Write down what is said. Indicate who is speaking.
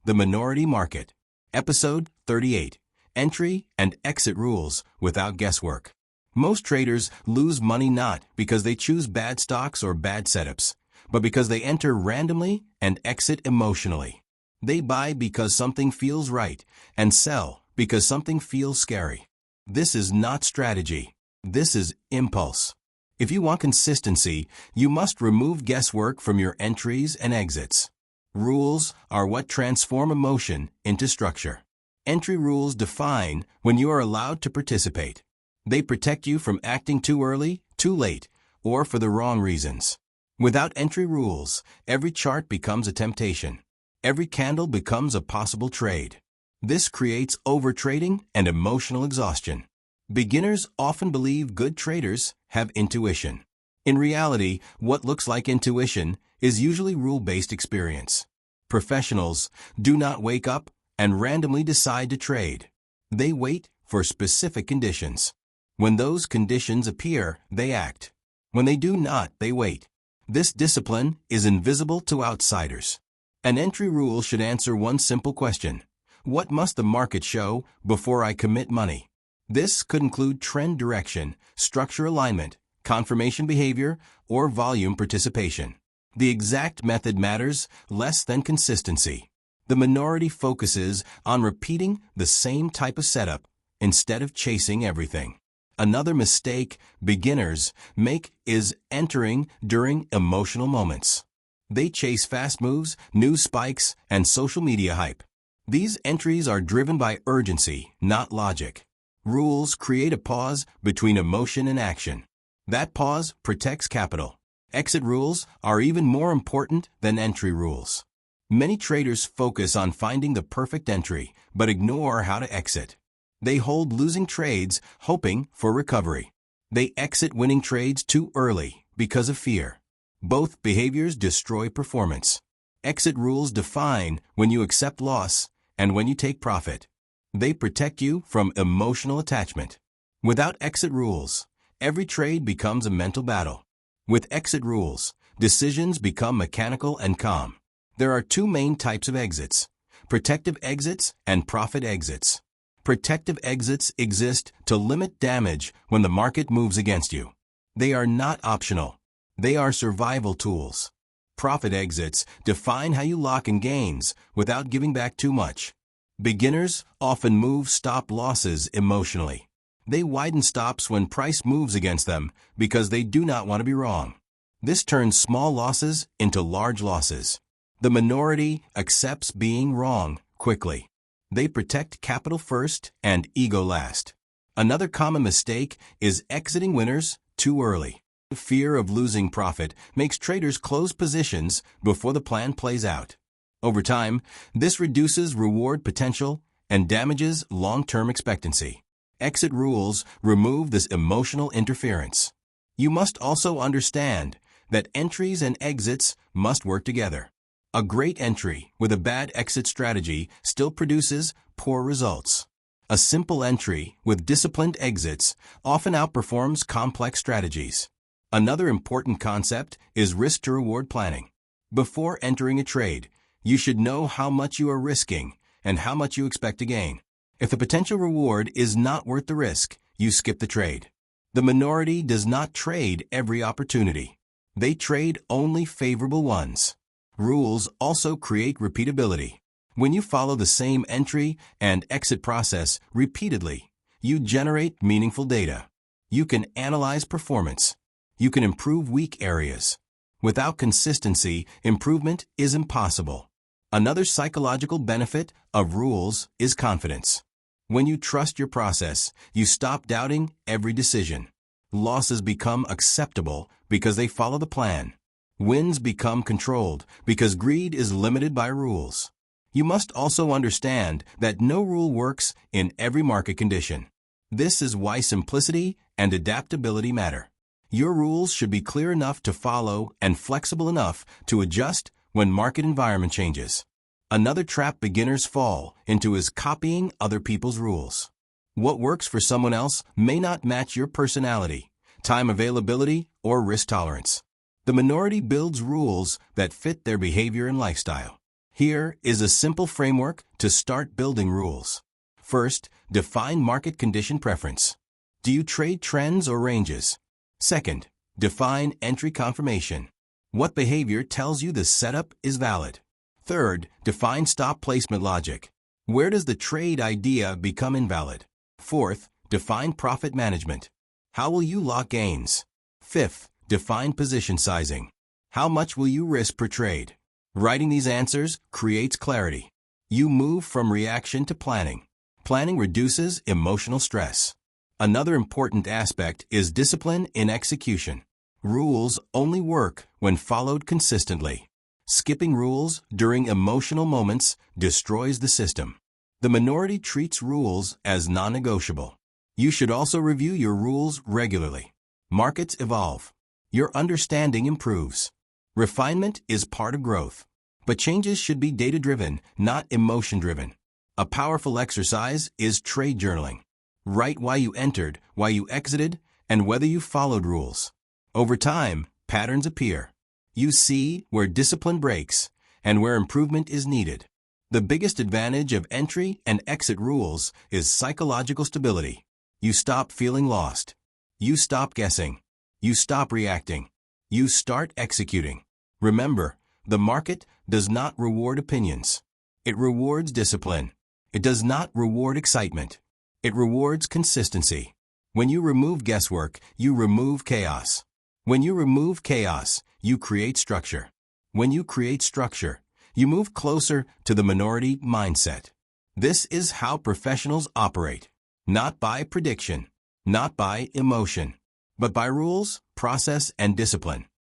Speaker 1: The Minority Market. Episode 38. Entry and Exit Rules Without Guesswork. Most traders lose money not because they choose bad stocks or bad setups, but because they enter randomly and exit emotionally. They buy because something feels right and sell because something feels scary. This is not strategy. This is impulse. If you want consistency, you must remove guesswork from your entries and exits. Rules are what transform emotion into structure. Entry rules define when you are allowed to participate. They protect you from acting too early, too late, or for the wrong reasons. Without entry rules, every chart becomes a temptation. Every candle becomes a possible trade. This creates overtrading and emotional exhaustion. Beginners often believe good traders have intuition. In reality, what looks like intuition is usually rule-based experience. Professionals do not wake up and randomly decide to trade. They wait for specific conditions. When those conditions appear, they act. When they do not, they wait. This discipline is invisible to outsiders. An entry rule should answer one simple question: what must the market show before I commit money? This could include trend direction, structure alignment, confirmation behavior, or volume participation. The exact method matters less than consistency. The minority focuses on repeating the same type of setup instead of chasing everything. Another mistake beginners make is entering during emotional moments. They chase fast moves, news spikes, and social media hype. These entries are driven by urgency, not logic. Rules create a pause between emotion and action. That pause protects capital. Exit rules are even more important than entry rules. Many traders focus on finding the perfect entry, but ignore how to exit. They hold losing trades, hoping for recovery. They exit winning trades too early because of fear. Both behaviors destroy performance. Exit rules define when you accept loss and when you take profit. They protect you from emotional attachment. Without exit rules, every trade becomes a mental battle. With exit rules, decisions become mechanical and calm. There are two main types of exits: protective exits and profit exits. Protective exits exist to limit damage when the market moves against you. They are not optional. They are survival tools. Profit exits define how you lock in gains without giving back too much. Beginners often move stop losses emotionally. They widen stops when price moves against them because they do not want to be wrong. This turns small losses into large losses. The minority accepts being wrong quickly. They protect capital first and ego last. Another common mistake is exiting winners too early. Fear of losing profit makes traders close positions before the plan plays out. Over time, this reduces reward potential and damages long-term expectancy. Exit rules remove this emotional interference. You must also understand that entries and exits must work together. A great entry with a bad exit strategy still produces poor results. A simple entry with disciplined exits often outperforms complex strategies. Another important concept is risk-to-reward planning. Before entering a trade, you should know how much you are risking and how much you expect to gain. If the potential reward is not worth the risk, you skip the trade. The minority does not trade every opportunity. They trade only favorable ones. Rules also create repeatability. When you follow the same entry and exit process repeatedly, you generate meaningful data. You can analyze performance. You can improve weak areas. Without consistency, improvement is impossible. Another psychological benefit of rules is confidence. When you trust your process, you stop doubting every decision. Losses become acceptable because they follow the plan. Wins become controlled because greed is limited by rules. You must also understand that no rule works in every market condition. This is why simplicity and adaptability matter. Your rules should be clear enough to follow and flexible enough to adjust when market environment changes. Another trap beginners fall into is copying other people's rules. What works for someone else may not match your personality, time availability, or risk tolerance. The minority builds rules that fit their behavior and lifestyle. Here is a simple framework to start building rules. First, define market condition preference. Do you trade trends or ranges? Second, define entry confirmation. What behavior tells you the setup is valid? Third, define stop placement logic. Where does the trade idea become invalid? Fourth, define profit management. How will you lock gains? Fifth, define position sizing. How much will you risk per trade? Writing these answers creates clarity. You move from reaction to planning. Planning reduces emotional stress. Another important aspect is discipline in execution. Rules only work when followed consistently. Skipping rules during emotional moments destroys the system. The minority treats rules as non-negotiable. You should also review your rules regularly. Markets evolve. Your understanding improves. Refinement is part of growth. But changes should be data-driven, not emotion-driven. A powerful exercise is trade journaling. Write why you entered, why you exited, and whether you followed rules. Over time, patterns appear. You see where discipline breaks and where improvement is needed. The biggest advantage of entry and exit rules is psychological stability. You stop feeling lost. You stop guessing. You stop reacting. You start executing. Remember, the market does not reward opinions. It rewards discipline. It does not reward excitement. It rewards consistency. When you remove guesswork, you remove chaos. When you remove chaos, you create structure. When you create structure, you move closer to the minority mindset. This is how professionals operate. Not by prediction, not by emotion, but by rules, process, and discipline.